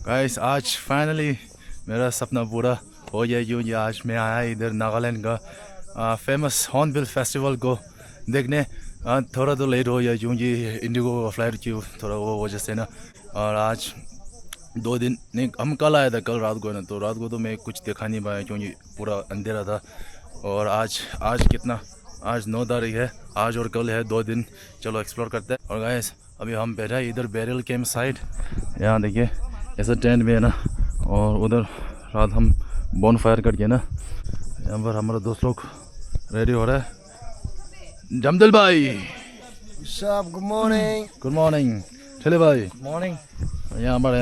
Guys आज finally मेरा सपना पूरा हो गया क्योंकि आज मैं आया इधर नागालैंड का फेमस हॉर्नबिल फेस्टिवल को देखने। थोड़ा तो लेट हो गया क्योंकि इंडिगो फ्लाइट की थोड़ा वो वजह से ना। और आज 2 दिन नहीं, हम कल आया था, कल रात को ना, तो रात को तो मैं कुछ देखा नहीं पाया क्योंकि पूरा अंधेरा था। और आज कितना, आज 9 तारीख है, आज और कल है 2 दिन। चलो एक्सप्लोर करते हैं। और गाइस अभी हम बैठा है इधर बैरल कैंप साइड। यहाँ देखिए ऐसा टेंट में है ना, और उधर रात हम बोन फायर करके ना, यहाँ पर हमारा दोस्त लोग रेडी हो रहा है। जमदिल भाई गुड मॉर्निंग। Good morning. ठेले भाई मॉर्निंग। यहाँ हमारा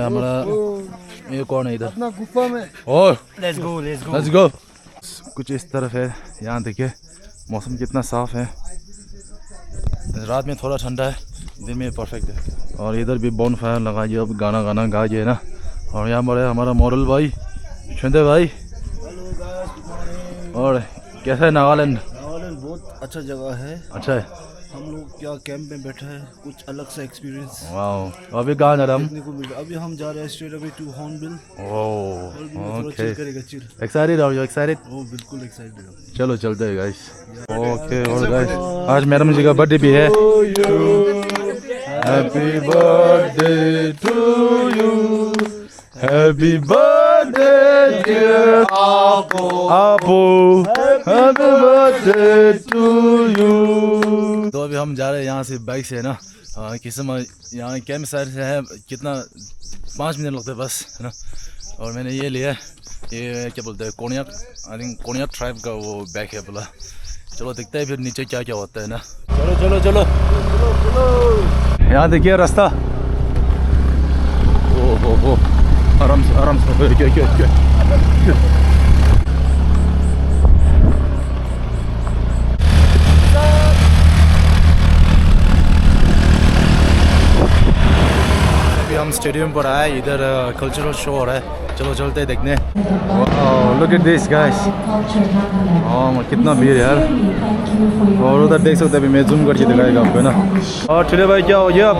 ये कौन है इधर अपना गुफा में। और लेट्स गो लेट्स गो। कुछ इस तरफ है। यहाँ देखिए मौसम कितना साफ है। रात में थोड़ा ठंडा है, दिन में परफेक्ट है। और इधर भी बोन फायर लगाइए, अब गाना गा है ना। और यहाँ पर है हमारा मॉडल भाई शुंदे भाई। Hello guys, good morning. और कैसा है नागालैंड? नागालैंड बहुत अच्छा जगह है। अच्छा है। हम लोग क्या कैंप में बैठे हैं, कुछ अलग सा एक्सपीरियंस वाह। अभी कहाँ जा रहे देखने को मिला। अभी हम जा रहे हैं स्ट्रेट अवे टू हॉर्नबिल। हम? थोड़ा चिल करेगा, चिल। एक्साइटेड हो? एक्साइटेड? ओ बिल्कुल एक्साइटेड हूं। चलो चलते हैं गाइस। ओके। और गाइस आज मैडम जी का बर्थडे भी है। Happy birthday to you, happy birthday dear Apu, happy birthday to you. तो अभी हम जा रहे हैं यहाँ से बाइक से ना। किस्म यहाँ कैंप साइड से है कितना, 5 मिनट लगते हैं बस, है ना। और मैंने ये लिया, ये क्या बोलते हैं, कोनियाक, आई थिंक कोनियाक ट्राइब का वो बैग है बोला। चलो देखते हैं फिर नीचे क्या क्या होता है ना। चलो चलो चलो चलो। यहाँ देखिए रास्ता। ओ आराम से क्या हम स्टेडियम पर आए, इधर कल्चरल शो हो रहा है। चलो चलते हैं देखने। Look at this guys. कितना भीड़ है यार। और उधर देख सकते हैं, अभी मैं जूम करके दिखाएगा आपको ना। और ठेले भाई क्या हो गया? अब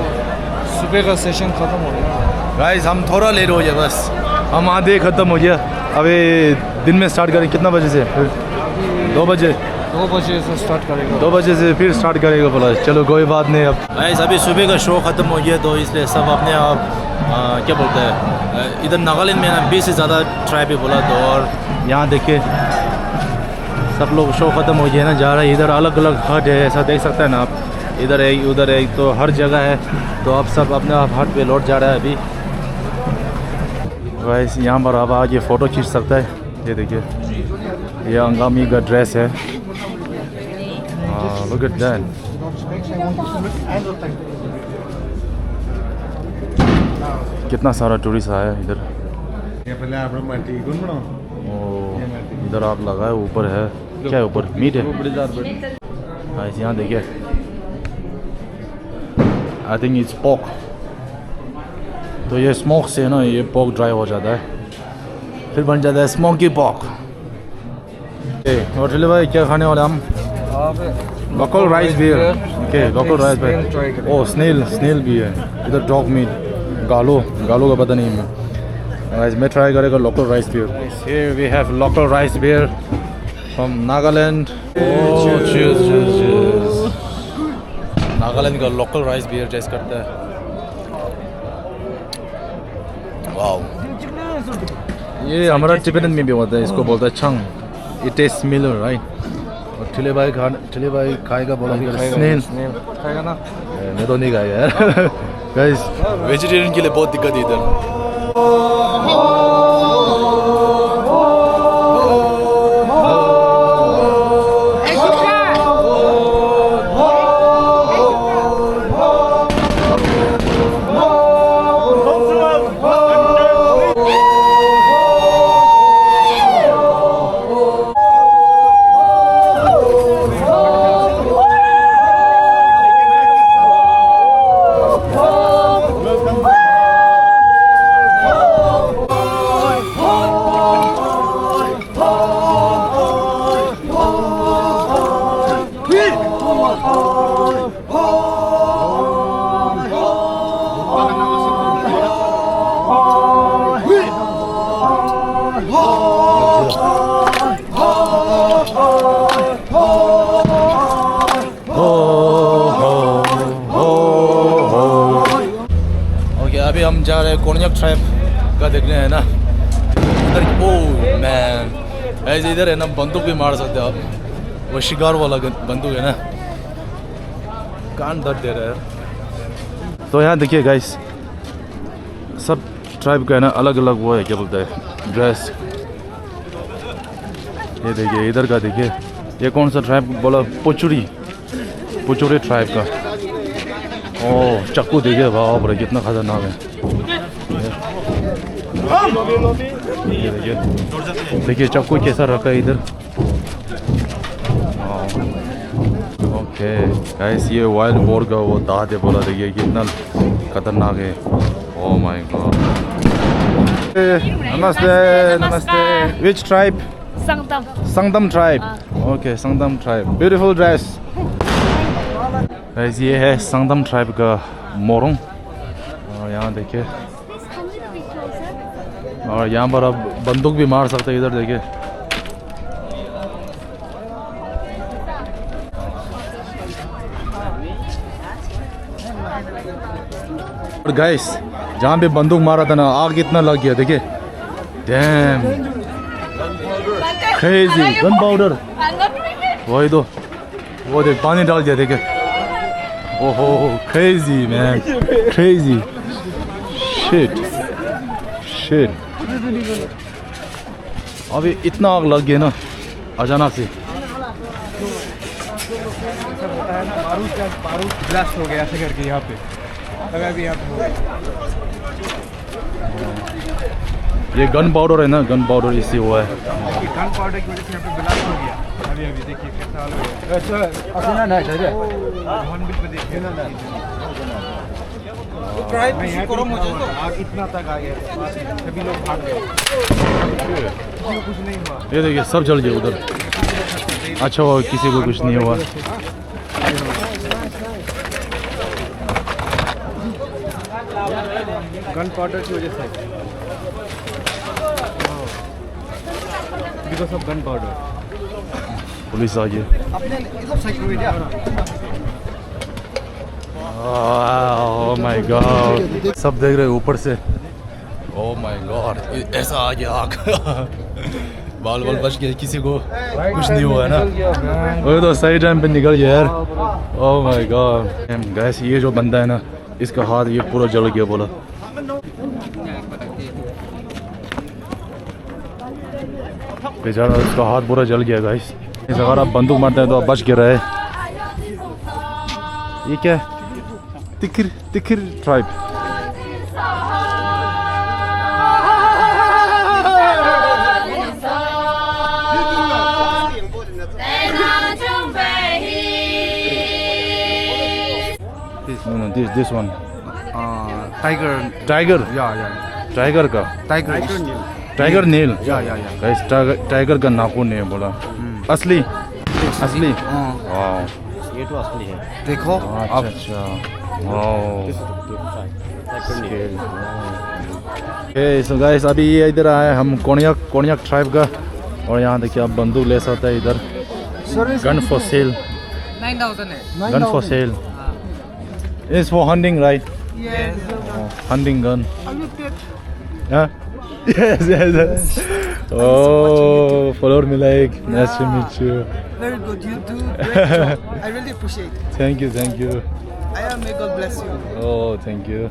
सुबह का सेशन खत्म हो गया गाइस, हम थोड़ा लेट हो गया बस। हम आधे खत्म हो गया। अभी दिन में स्टार्ट करें कितना बजे से? 2 बजे। 2 बजे से स्टार्ट करेगा। 2 बजे से फिर स्टार्ट करेगा बोला। चलो कोई बात नहीं। अब गाइस अभी सुबह का शो ख़त्म हो गया, तो इसलिए सब अपने आप क्या बोलते हैं, इधर नागालैंड में ना 20 से ज़्यादा ट्राइब है बोला। तो और यहाँ देखिए सब लोग शो ख़त्म हो गया ना, जा रहा है। इधर अलग अलग हट है, ऐसा देख सकते हैं ना आप। इधर एक उधर एक, तो हर जगह है। तो अब सब अपने आप हट पे लौट जा रहा है अभी। गाइस यहाँ पर आप आगे फ़ोटो खींच सकता है। ये देखिए ये अंगामी का ड्रेस है। Look at that. कितना सारा टूरिस्ट आया है इधर। इधर आप लगाए, ऊपर है क्या है? ऊपर मीट है। यहाँ देखिए, आई थिंक इट्स पोक। तो ये स्मोक से ना, ये पोक ड्राई हो जाता है, फिर बन जाता है स्मोकी पोक। और भाई क्या खाने वाले हम? लोकल राइस भी है। ओके, लोकल राइस भी। ओ स्नेल भी है इधर। डॉग मीट, गालो का पता नहीं मैं। मैं ट्राई करेगा local rice beer. Here we have local rice beer from Nagaland. Oh, cheers. Nagaland का लोकल राइस बियर टेस्ट करता है। वाओ। ये हमारा टिबेटन में भी होता है, इसको बोलता है chhang. It taste similar right. और ठेले भाई खाएगा बोला। स्नेल खाएगा ना? मैं तो नहीं खाएगा यार। गाइस वेजिटेरियन के लिए बहुत दिक्कत है इधर। कोनियक ट्राइब का देखने है ना इधर। ओह मैन, ऐसे इधर है ना बंदूक भी मार सकते हो आप, वो शिकार वाला बंदूक है ना, कान दर्द दे रहा है। तो यहाँ देखिए गाइस, सब ट्राइब का है ना अलग अलग वो है, क्या बोलते हैं, ड्रेस। ये देखिए इधर का देखिए, ये कौन सा ट्राइब बोला, पोचुरी ट्राइब का। ओह चाकू देखिए, बाप रे कितना खतरनाक है। ये देखिए चाकू कैसा रखा है इधर। ओके गाइस, ये वाइल्ड बोर का वो दांत है बोला, देखिए कितना खतरनाक है। Oh my god. नमस्ते नमस्ते। Which tribe? Sangdam tribe. Okay Sangdam tribe, beautiful dress. Guys ये है संगदम ट्राइब का मोरंग, और यहाँ देखिए, और यहाँ पर आप बंदूक भी मार सकते हैं। इधर देखिए, और गाइस जहाँ पे बंदूक मारा था ना, आग कितना लग गया देखिए। डैम क्रेजी, गन पाउडर, वही तो, वो देख पानी डाल दिया देखिए। ओहो क्रेजी मैन, क्रेजी शिट। अभी इतना आग लग गया ना अचानक से। बारूद ब्लास्ट हो गया ऐसे करके यहाँ पे लगा भी यहाँ पे। ये गन पाउडर है ना, गन पाउडर इससे हुआ है। गन पाउडर की वजह से यहाँ पे ब्लास्ट हो गया। अभी देखिए कैसा हाल हो गया। अच्छा ना हॉर्नबिल पे देखिए ना, आग इतना तक आ गया, सभी लोग भाग गए, कुछ नहीं हुआ। ये देखिए सब जल गया उधर। अच्छा हुआ किसी को कुछ नहीं हुआ। गन पाउडर की वजह से, because of gun powder. Police आ गई। ओह माय गॉड, सब देख रहे हैं ऊपर से। ओह माय गॉड, ऐसा आ गया आग। बाल बाल बच गए, किसी को कुछ नहीं हुआ है ना। वो तो सही टाइम पे निकल गया यार। ओह माय गॉड गाइस, ये जो बंदा है ना, इसका हाथ ये पूरा जल गया बोला। बेचारा उसका हाथ पूरा जल गया गाइस। अगर आप बंदूक मारते हैं तो आप बच के रहे। ये क्या है? Tikhir tribe. This one. Tiger. Yeah. Tiger का टाइगर नील। गाइस टाइगर का नाखून है बोला। असली। वाह, ये तो असली है। देखो अच्छा। सो गाइस अभी ये इधर आए हम कोनियक ट्राइब का, और यहाँ देखिए आप बंदूक ले सकते हैं इधर। गन फॉर सेल, 9,000 है। Gun for sale is for hunting right? Hunting gun. Yeah. Yes. Oh, follow me like. Nice to meet you. Very good, you do great job. I really appreciate it. Thank you. May God bless you. Oh, thank you.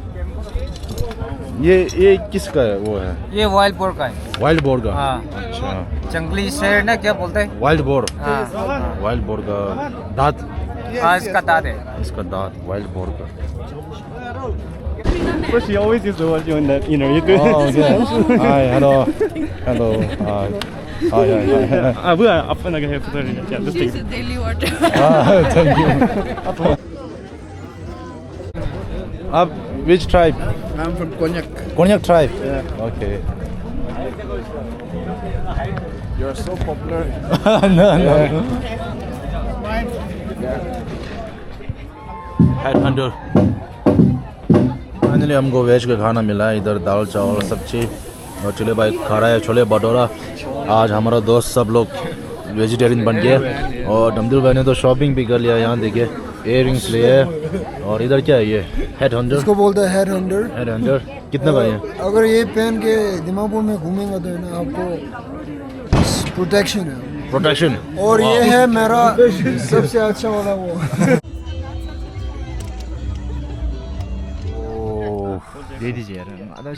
ये किसका है वो है? ये wild boar का है। Wild boar का? हाँ। अच्छा। जंगली शेर ना क्या बोलते हैं? Wild boar. हाँ। वाइल्ड बोर का दांत? हाँ इसका दांत है। इसका दांत वाइल्ड बोर का। But she always used to watch you on that, you know, you do. Oh, okay. Hi, hello. Hi. Vừa up and I have to turn it. Yeah, just take it. daily water. Thank you. Up which tribe? I'm from Konyak. Konyak tribe. Yeah. Okay. You're so popular. No. Headhunter. Finally हमको veg का खाना मिला है इधर, दाल चावल सब्जी, और चले भाई खा रहा है छोले भटूरा। आज हमारा दोस्त सब लोग वेजिटेरियन बन गए, और डमदुल भाई ने तो शॉपिंग भी कर लिया। यहाँ देखिए इयररिंग्स लिए, और इधर क्या है ये? Head Hunter. इसको बोलते हैं हेड हंटर। Head Hunter. कितने भाई हैं? अगर ये पहन के दिमापुर में घूमेंगे तो है ना आपको प्रोटेक्शन है। प्रोटेक्शन। और ये है मेरा सबसे अच्छा वाला वो। दे दीजिए यार आधा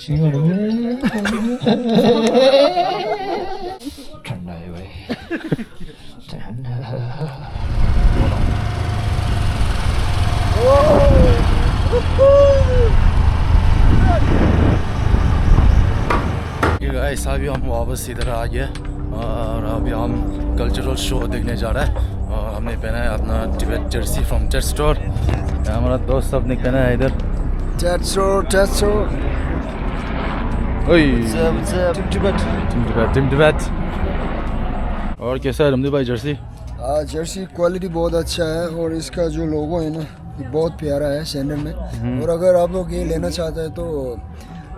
ठंडा है भाई गाइस अभी हम वापस इधर आ गए और अभी हम कल्चरल शो देखने जा रहे हैं और हमने पहना है अपना Tibet jersey from TED store. हमारा दोस्त सब ने पहना है इधर टेट स्टोर। ओए टिबेट। Team Tibet. और कैसा है रमदी भाई जर्सी? जर्सी क्वालिटी बहुत अच्छा है और इसका जो लोगो है ना ये बहुत प्यारा है सेंटर में। और अगर आप लोग ये लेना चाहते हैं तो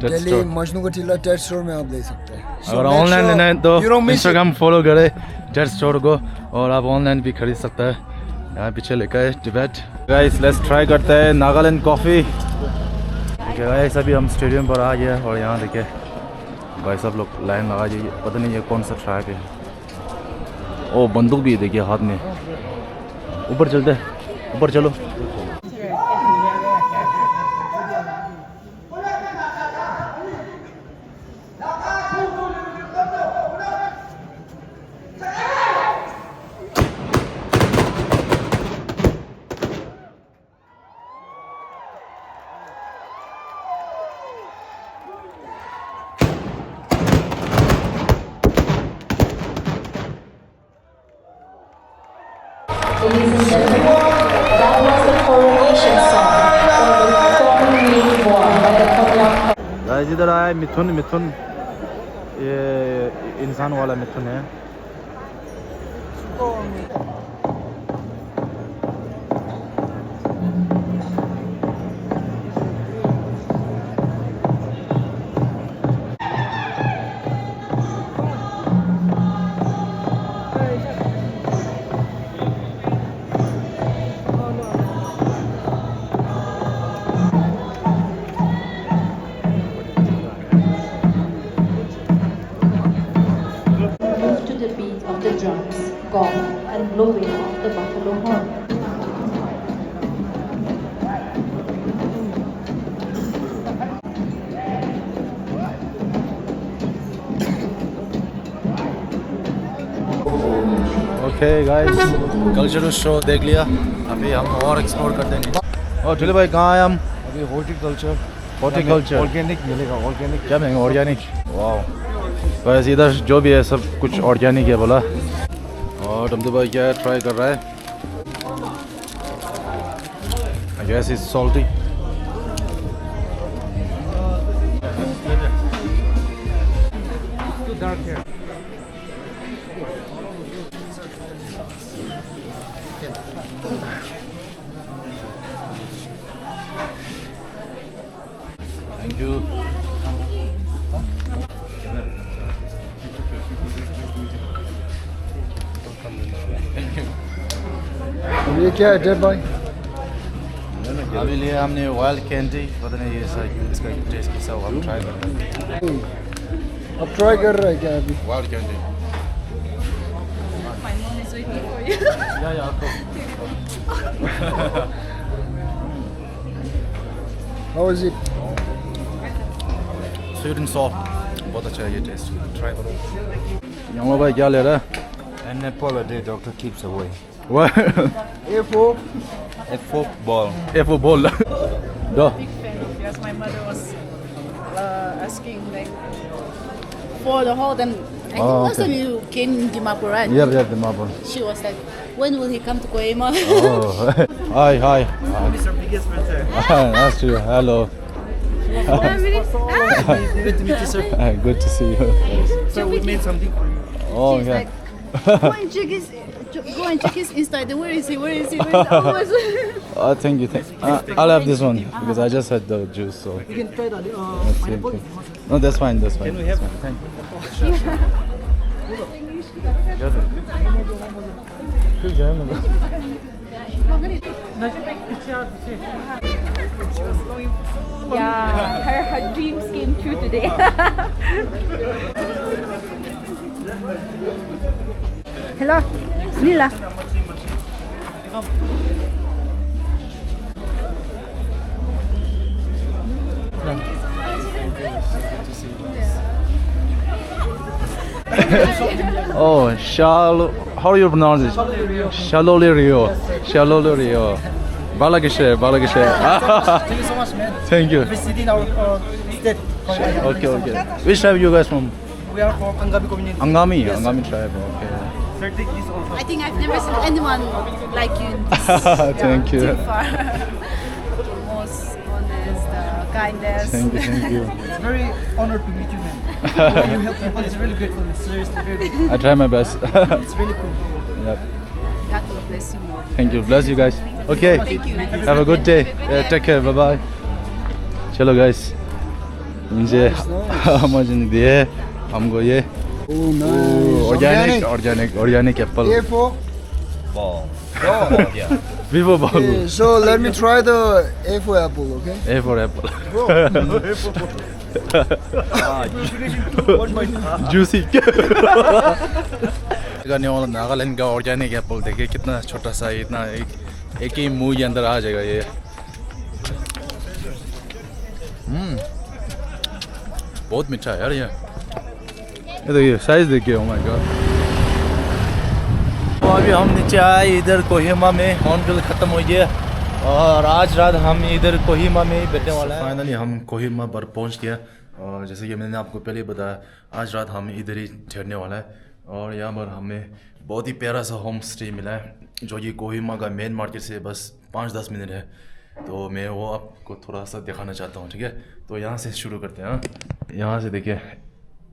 दिल्ली स्टोर। मजनू का टीला टेट स्टोर में आप ले सकते हैं। अगर ऑनलाइन लेना है तो इंस्टाग्राम फॉलो करें टेट स्टोर को और आप ऑनलाइन भी खरीद सकते हैं। यहाँ पीछे लिखा है टिबेट। गाइस लेट्स ट्राई करते हैं नागालैंड कॉफ़ी। गाइस अभी हम स्टेडियम पर आ गए और यहाँ देखिए भाई सब लोग लाइन लगा दिए। पता नहीं ये कौन सा ट्राइब है। ओ बंदूक भी है देखिए हाथ में। ऊपर चलते हैं, ऊपर चलो। Ladies and gentlemen, that was the coronation song for the former newly born by the Kamyang. Guys इधर आया है मिथुन। मिथुन ये इंसान वाला मिथुन है। Move to the beat of the drums, gong, and blowing of the buffalo horn. Okay guys cultural show देख लिया। अभी हम और एक्सप्लोर कर देंगे। और चलो भाई कहाँ आए हम? अभी हॉर्टिकल्चर ऑर्गेनिक मिलेगा ऑर्गेनिक क्या महंगा ऑर्गेनिक। वाह बस इधर जो भी है सब कुछ ऑर्गेनिक है बोला। और डमदू भाई क्या ट्राई कर रहा है? I guess it's salty. Dark है थैंक यू। ये क्या है डेड बॉय? अभी लिए हमने वाइल्ड कैंडी। पता नहीं ये इसका टेस्ट कैसा होगा। हम ट्राई करते हैं। अब ट्राई कर रहा है क्या अभी? Wild candy. My mom is waiting for you. या How is it? Sweet and soft बहुत अच्छा है ये टेस्ट। ट्राई करो। यहाँ भाई क्या ले रहा है? and Nepal a day doctor keeps away What? A4. at football F ball. Do. Big fan of yours. My mother was asking like for the whole time. I think Oh, last okay. time you came in Dimapur, right? Yeah, the marble. She was like, when will he come to Kohima? Oh, hi, hi. Mr. biggest fan sir Nice to you. Hello. good to meet you sir Good to see you. so we made something for you Oh, She's yeah. like, go and check his Insta. Where is he? Where is he? Where is he? Oh, Oh, thank you. I'll have this one because I just had the juice. So. You can try that. Thank you. No, that's fine. That's fine. can we have Thank you. Good. Yeah, her dreams came true today. Hello, Lila. Oh, how do you pronounce it? Shalolirio. Shalolirio. Balagishe. Thank you so much, man. Thank you. Visiting our state. Okay. Which tribe you guys from? We are from Angabi community. Angami. Yes, Angami tribe. Okay. Sir, take this also. I think I've never seen anyone like you. Thank you. Too far. Most honest, kindest. Thank you. It's very honored to meet you, man. The way you help people is really grateful. Seriously, very good. I try my best. It's really cool. Yep. God will bless you more. Thank you. Bless you guys. Okay. Thank you. Have a good day. Take care. Bye bye. चलो guys. इनसे हम दिए हमको ये Oh, nice. organic apple. A4. Vivo ball. Okay, so let me try the A4 apple, okay? A for apple. Juicy. करने वाला नागालैंड का organic Apple देखिए कितना छोटा सा है, इतना एक ही मुंह के अंदर आ जाएगा ये। बहुत मीठा है यार ये देखिए साइज देखिए। ओह माय गॉड। तो अभी हम नीचे आए इधर कोहिमा में, हॉर्नबिल ख़त्म हो गया और आज रात हम इधर कोहिमा में ही बैठने वाला है। फाइनली हम कोहिमा पर पहुंच गया और जैसे कि मैंने आपको पहले बताया आज रात हम इधर ही ठहरने वाला है और यहाँ पर हमें बहुत ही प्यारा सा होम स्टे मिला है जो कि कोहिमा का मेन मार्केट से बस 5-10 मिनट है। तो मैं वो आपको थोड़ा सा दिखाना चाहता हूँ, ठीक है। तो यहाँ से शुरू करते हैं। यहाँ से देखिए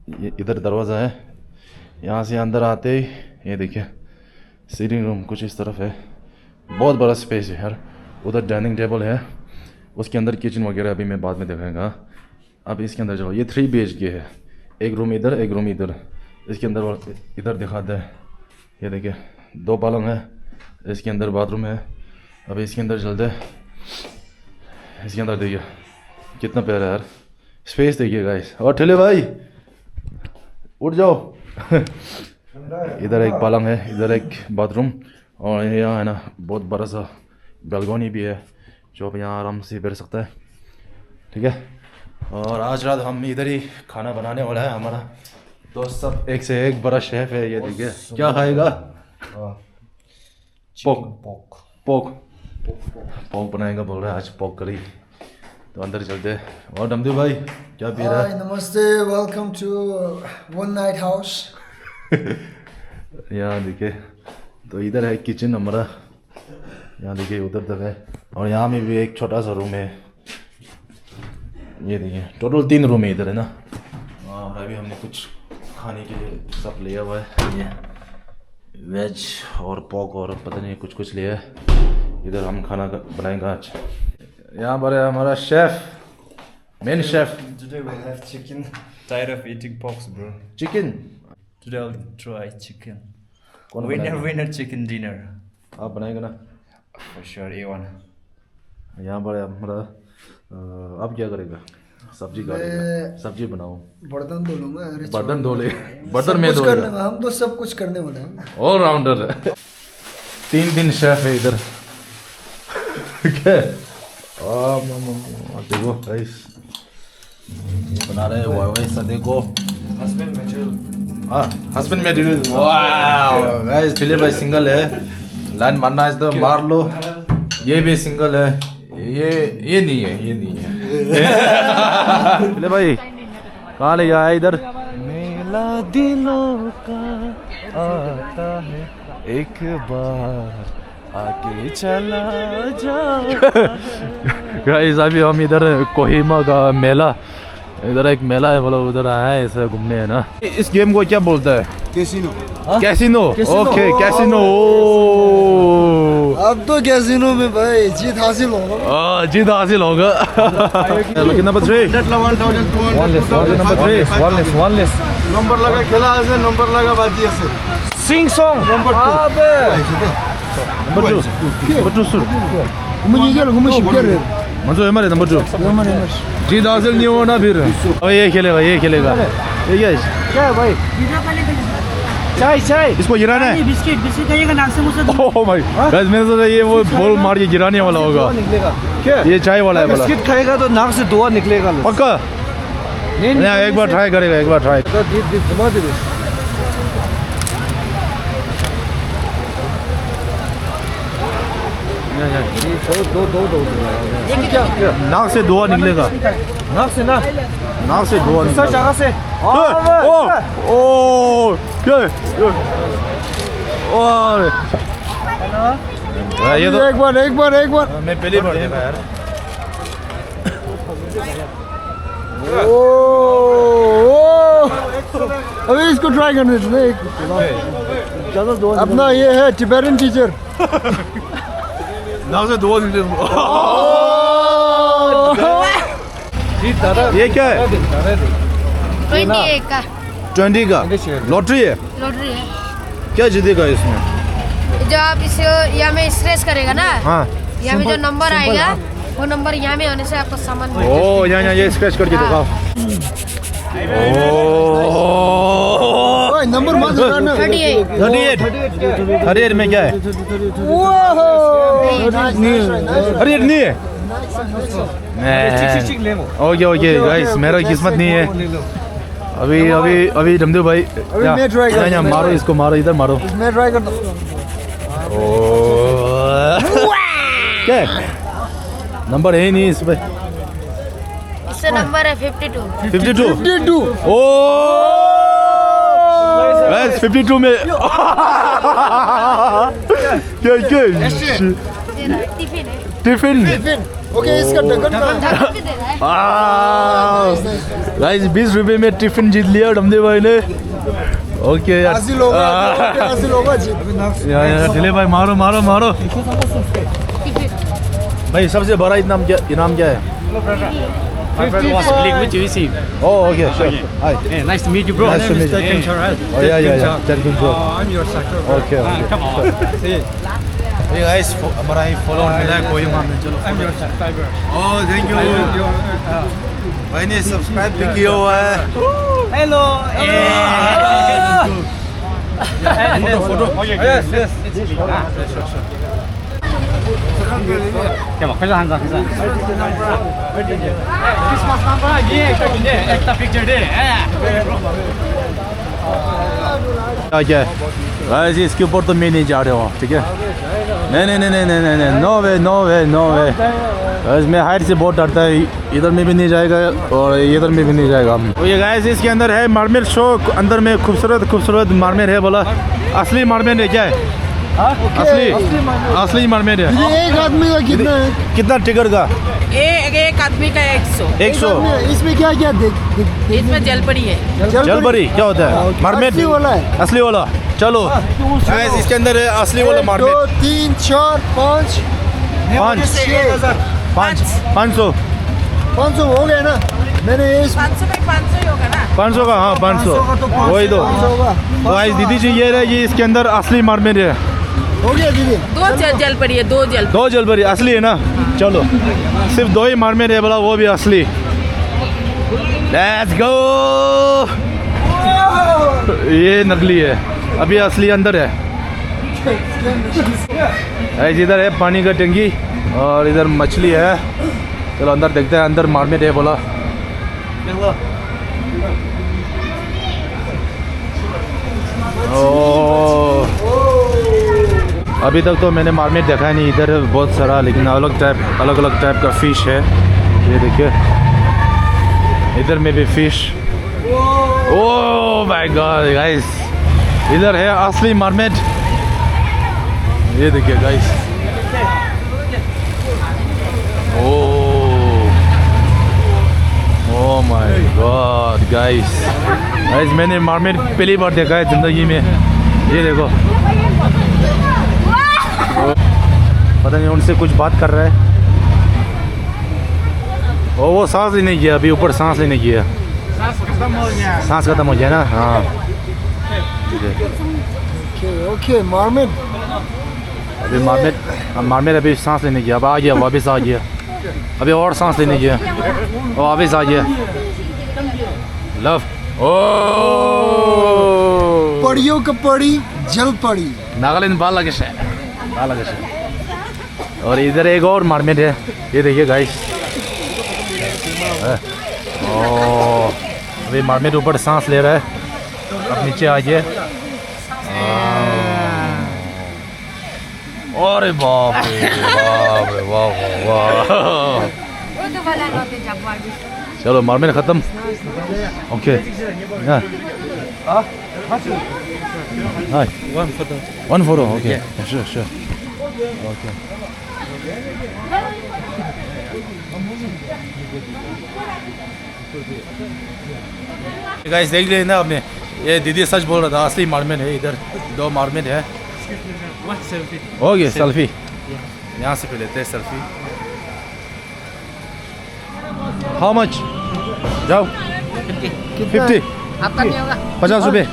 इधर दरवाज़ा है, यहाँ से अंदर आते ही ये देखिए सीटिंग रूम कुछ इस तरफ है। बहुत बड़ा स्पेस है यार। उधर डाइनिंग टेबल है, उसके अंदर किचन वगैरह अभी मैं बाद में दिखाऊंगा। अब इसके अंदर चलो, ये 3 BHK है, एक रूम इधर एक रूम इधर। इसके अंदर इधर दिखाते हैं, ये देखिए 2 पलंग है, इसके अंदर बाथरूम है। अभी इसके अंदर चलते हैं, इसके अंदर देखिए कितना प्यारा है यार स्पेस देखिए गाइस। और ठेले भाई उठ जाओ। इधर एक पलंग है, इधर एक बाथरूम और यहाँ है ना बहुत बड़ा सा बालकनी भी है जो आप यहाँ आराम से बैठ सकता है, ठीक है। और आज रात हम इधर ही खाना बनाने वाला है। हमारा दोस्त सब एक से एक बड़ा शेफ है। ये देखिए क्या खाएगा? पोक बनाएगा बोल रहा है आज, पोक करी। तो अंदर चलते हैं। और डमदू भाई क्या पी रहा है? Hi, namaste. Welcome to One Night House. यहाँ देखिए तो इधर है किचन हमारा, यहाँ देखिए उधर तक है और यहाँ में भी एक छोटा सा रूम है। ये देखिए टोटल 3 रूम है इधर, है ना। और अभी हमने कुछ खाने के लिए सब लिया हुआ है, ये वेज और पोक और पता नहीं कुछ लिया है। इधर हम खाना बनाएंगे आज। यहाँ पर है हमारा chef, main chef. Today we'll have chicken. Tired of eating porks, bro. Chicken Today I'll try chicken. कौन Winner chicken dinner. आप बनाएंगे ना? For sure, A1. यहाँ पर है हमारा आप क्या करेगा? सब्जी काटेगा, सब्जी बनाओ। बर्तन धो लूंगा। अरे बर्तन धो ले, बर्तन में धो करने में, हम तो सब कुछ करने वाले हैं। ऑलराउंडर है। 3 शेफ है इधर। क्या देखो गाइस बना रहे हैं वाई सदे को। Husband material. Husband material. Wow guys ठेले भाई सिंगल है, लाइन मारना है तो मार लो। ये भी सिंगल है, ये नहीं है, ये नहीं है। ठेले भाई कहाँ ले आया इधर? मेला दिलों का आता है एक बार आके चला जा। गाइस अभी हम इधर कोहिमा का मेला, इधर एक मेला है, बोलो उधर आया है ऐसे घूमने, है ना। इस गेम को क्या बोलता है? कैसीनो। कैसीनो। Okay casino. अब तो कैसीनो में भाई जीत हासिल होगा। जीत हासिल होगा। Lucky number 3 one less number लगा खेला है, नंबर लगा बाजी है। Sing song number 2 Number 2. Number 2 sur. मुझे क्या लगूं मैं शिफ्टर है मंजो हमारे नंबर 2. हमारे जी दासिल नहीं होना फिर. अब ये खेलेगा ये क्या है? क्या है भाई चाय चाय इसको गिराना है. बिस्किट बिस्किट खाइएगा नाक से मुंह से ओह माय गाइस मैंने सोचा ये वो बॉल मार के गिराने वाला होगा. निकलेगा क्या ये चाय वाला है बोला. बिस्किट खाएगा तो नाक से धुआं निकलेगा पक्का. नहीं एक बार ट्राई करेगा एक बार ट्राई. घुमा दे दो नाक से धुआं निकलेगा. नाक से ना नाक से धुआं सर निकलेगा. जगह से ओ क्या ये तो एक बार मैं पहली बार देखा यार. ओ अभी इसको ट्राई करने दे. अपना ये है टिबेटन टीचर. नाक से धुआं निकलेगा. ये क्या है? 28 का 20 का लॉटरी है. लॉटरी है क्या जीतेगा इसमें? जो आप इसे यहाँ में स्ट्रेस करेगा ना हाँ. यहाँ में जो नंबर आएगा वो नंबर यहाँ में आने से आपको सामान मिल ओ यहाँ ये स्क्रैच करके दिखाओ. ओए नंबर मत लगाना. 38 में क्या है? 38 नहीं है. ओके गाइस मेरा किस्मत नहीं है. अभी डमदू भाई मैं try करता हूँ. मारो इसको मारो इधर मारो. मैं ट्राई करता हूँ. क्या है? नंबर है ही नहीं इस पे. इससे नंबर है 52 52. ओ गाइस 52 में क्या टिफिन है टिफिन. ओके इसका ढक्कन का ढक्कन भी दे रहा है गाइस 20 रुपए में टिफिन जीत लिया डमदे भाई ने. ओके यार. हासिल होगा जी. यार दिले भाई मारो भाई. सबसे बड़ा इनाम क्या है? My brother was click with you, see. Oh, okay, sure. Hi. Hey, nice to meet you, bro. Nice to meet you. Oh, yeah. Thank you, bro. I'm your sector Okay. Come on. Hey guys, हमारा ही follow मिला है कोई मामला चलो. I'm your subscriber Oh, thank you. भाई ने subscribe भी किया हुआ है. hello Photo. yes Come on,快点，Christmas number, yeah, extra picture there. क्या है? गाइस इसके ऊपर तो मैं नहीं जा रहा हूँ. ठीक है? नहीं. नो वे. गाइस मैं हाइट से बहुत डरता है. इधर में भी नहीं जाएगा और इधर में भी नहीं जाएगा. तो ये गाइस इसके अंदर है मार्मेर शो. अंदर में खूबसूरत मार्मेर है बोला. असली मार्मेर है क्या है? असली मार्मेर है. ये एक आदमी का कितना है? कितना टिकट का? एक आदमी का 100 इसमें क्या देख इसमें जल पड़ी है जलपरी क्या होता है? मार्मेर असली वाला है. असली वाला. चलो गाइस इसके अंदर है असली वाला 1 मार्मेर. 2 3 4 5 500 500 हो गए ना. मैंने ये 500 में 500 ही होगा ना. 500 का. हाँ 500 वही दो. 500 होगा. तो गाइस दीदी जी ये रहे. ये इसके अंदर असली मार्मेर है. हो गया दीदी. 2 जल पड़ी है 2 जल. 2 जलपरी असली है ना. चलो सिर्फ 2 ही मार्मेर है बोला वो भी असली. Let's go. ये नकली है. अभी असली अंदर है. इधर है पानी का टंकी और इधर मछली है. चलो अंदर देखते हैं. अंदर मार्मेर है बोला. ओ अभी तक तो मैंने मार्मेर देखा ही नहीं. इधर बहुत सारा लेकिन अलग अलग टाइप का फिश है. ये देखिए इधर में भी fish. Oh my God guys इधर है असली मार्मेर. ये देखिए guys. Oh my God guys मैंने मार्मेर पहली बार देखा है जिंदगी में. ये देखो पता नहीं उनसे कुछ बात कर रहा है. ओ वो सांस लेने गया. अभी ऊपर सांस लेने गया. सांस खत्म हो गया ना. हाँ ओके मार्मेर. अभी मार्मेट अभी सांस लेने गया, अब आ गया, वापस आ गया, अभी और सांस लेने गया और वापस आ गया। लव ओ पड़ियों का पड़ी जल पड़ी। नागालैंड बालागेश है। और इधर एक और मार्मेट है, ये देखिए गाइस। अभी मार्मेट ऊपर सांस ले रहा है, अब नीचे आ गया। अरे बाप रे वाह। चलो मार्मेट खत्म। Okay hi 1 photo okay sure okay. Guys देख लेना आपने, ये दीदी सच बोल रहा था, असली मार्मेट है। इधर 2 मार्मेट है। ओके सेल्फी यहाँ से पे लेते हैं सेल्फी। How much? जाओ 50 आपका नहीं होगा 50 रुपये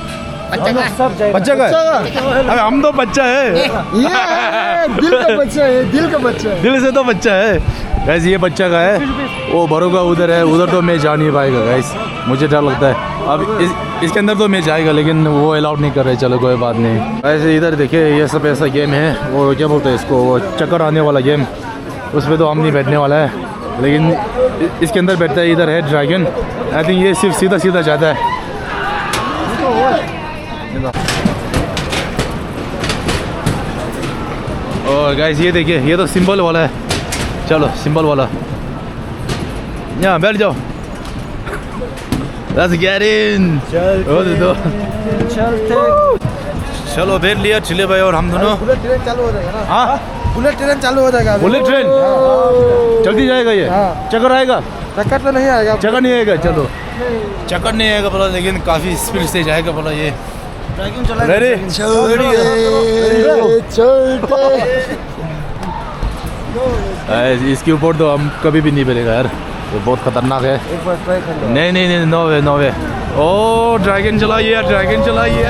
बच्चा का है। अरे हम तो बच्चा है, ये दिल का बच्चा है, दिल का बच्चा है। दिल से तो बच्चा है गाइस। ये बच्चा का है, वो बड़ों का उधर है, उधर तो मैं जा नहीं पाएगा गाइस, मुझे डर लगता है। अब इसके अंदर तो मैं जाएगा, लेकिन वो अलाउड नहीं कर रहे। चलो कोई बात नहीं। ऐसे इधर देखिए, ये सब ऐसा गेम है, वो क्या बोलते हैं इसको, वो चक्कर आने वाला गेम, उस पर तो हम नहीं बैठने वाला है, लेकिन इसके अंदर बैठता है। इधर है ड्रैगन, आई थिंक ये सिर्फ सीधा सीधा जाता है। और गाइस ये देखिए, ये तो सिंबल वाला है। चलो सिंबल वाला, यहाँ बैठ जाओ। Let's get in। चलो बैठ लिया चिले भाई और हम दोनों। बुलेट ट्रेन चालू हो जाएगा ना? हाँ बुलेट ट्रेन चालू हो जाएगा। बुलेट ट्रेन जल्दी जाएगा ये। चक्कर आएगा? चक्कर तो नहीं आएगा। चक्कर नहीं आएगा। चलो चक्कर नहीं आएगा बोला, लेकिन काफ़ी स्पीड से जाएगा बोला। ये रेडी? इसके ऊपर तो हम कभी भी नहीं बैठेगा यार, ये बहुत खतरनाक है। नहीं नो वे। ओ ड्रैगन चलाइए, ड्रैगन चलाइए।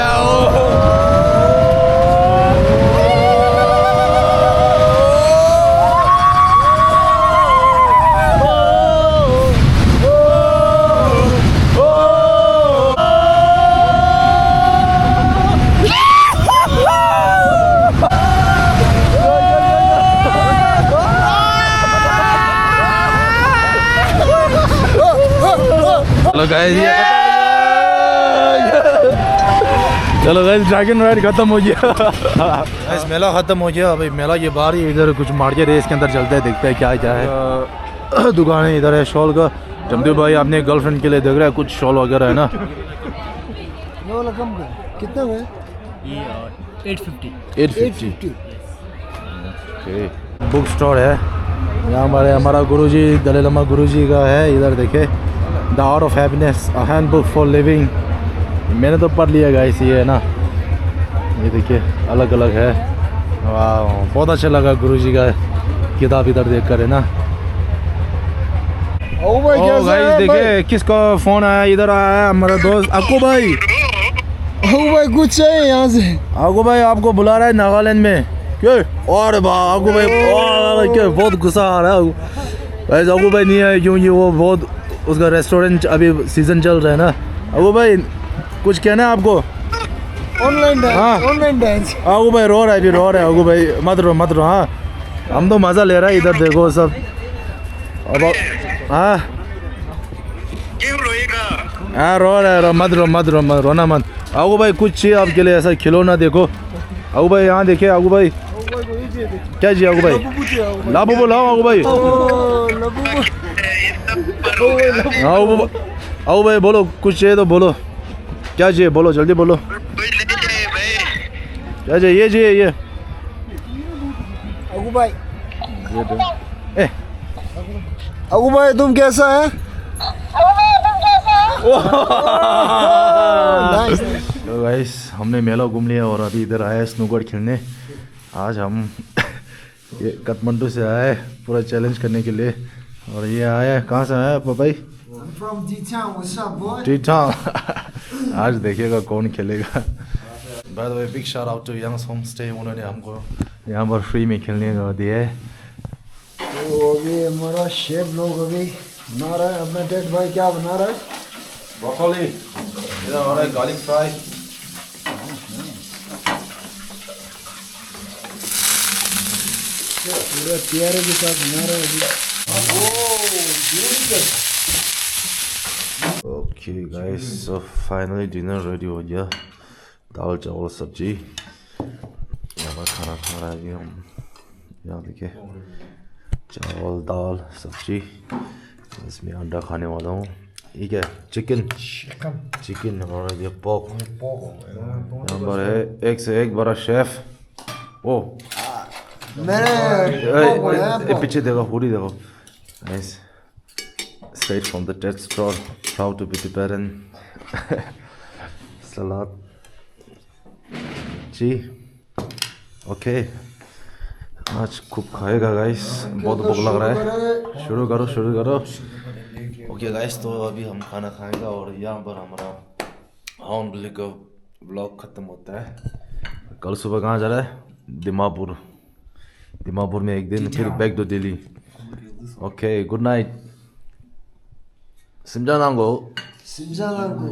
चलो गाइस ड्रैगन राइड खत्म हो गया। गाइस मेला खत्म हो गया। अभी मेला के बाहर ही इधर कुछ मार्केट है, इसके अंदर चलते हैं, देखते हैं क्या है। दुकान है इधर है शॉल का। जमदू भाई आपने गर्लफ्रेंड के लिए देख रहा है कुछ शॉल वगैरह है ना। कितना है? 850। बुक स्टोर है यहाँ हमारा गुरुजी दलाई लामा गुरुजी का है। इधर देखे the art of happiness, a handbook for living. मैंने तो पढ़ लिया गाइस, ये है ना, ये देखिए अलग अलग है। वाह बहुत अच्छा लगा गुरुजी का किताब इधर देख कर, है ना। ओ गाइस देखिए किसका फोन आया, इधर आया है हमारा दोस्त अक्कू भाई। भाई कुछ है यहाँ से। अक्कू भाई आपको बुला रहा है नागालैंड में। क्यों? और अक्कू भाई क्या बहुत गुस्सा आ रहा है गाइस। अक्कू भाई नहीं आए क्योंकि वो बहुत, उसका रेस्टोरेंट अभी सीजन चल रहा है ना। अक्कू भाई कुछ कहना है आपको? Online dance. अक्कू भाई रो रहा है, अभी रो रहा है। अक्कू भाई मत रो। हाँ हम तो मज़ा ले रहा है, इधर देखो सब। अब हाँ रो रहा है, मत रोना मत। अक्कू भाई कुछ चाहिए आपके लिए ऐसा खिलौना देखो। अक्कू भाई यहाँ देखिए। अक्कू भाई क्या चाहिए? अक्कू भाई लाबू बोलाओ। अक्कू भाई अक्कू भाई बोलो कुछ चाहिए तो बोलो, क्या चाहिए बोलो, जल्दी बोलो। क्या चाहिए? ये चाहिए ये। अगू भाई अगू भाई तुम कैसा है? तो गाइस हमने मेला घूम लिया और अभी इधर आए स्नूकर खेलने। आज हम ये काठमांडू से आए पूरा चैलेंज करने के लिए। और ये आया कहाँ से आया पापाई? आज देखिएगा कौन खेलेगा। By the way big shout out to Young's home stay, उन्होंने हमको यहाँ पर फ्री में खेलने को दिए। तो अभी हमारा शेफ लोग अभी बना रहा है अपना टेस्ट। भाई क्या बना रहा है? ब्रोकोली, इधर हो रहा है गार्लिक फ्राई। पूरे प्यारे के साथ बना रहा है अभी। Okay guys, so finally dinner ready हो गया। दाल चावल सब्जी, यहाँ पर खाना खा रहा है अभी हम। यहाँ देखिए चावल दाल सब्जी, इसमें अंडा खाने वाला हूँ। ठीक है, चिकन और ये पोक। यहाँ पर है एक से एक बड़ा शेफ। ओ मैंने पीछे देखो, पूरी देखो। Nice, straight from the TED store, proud to be Tibetan. सलाद जी, ओके। आज खूब खाएगा गाइस, बहुत भूख लग रहा है। शुरू करो। ओके गाइस, तो अभी हम खाना खाएंगे और यहाँ पर हमारा हॉर्नबिल का व्लॉग खत्म होता है। कल सुबह कहाँ जा रहा है? दिमापुर में एक दिन, फिर back to Delhi. Okay, good night. 심장한 거 심장한 거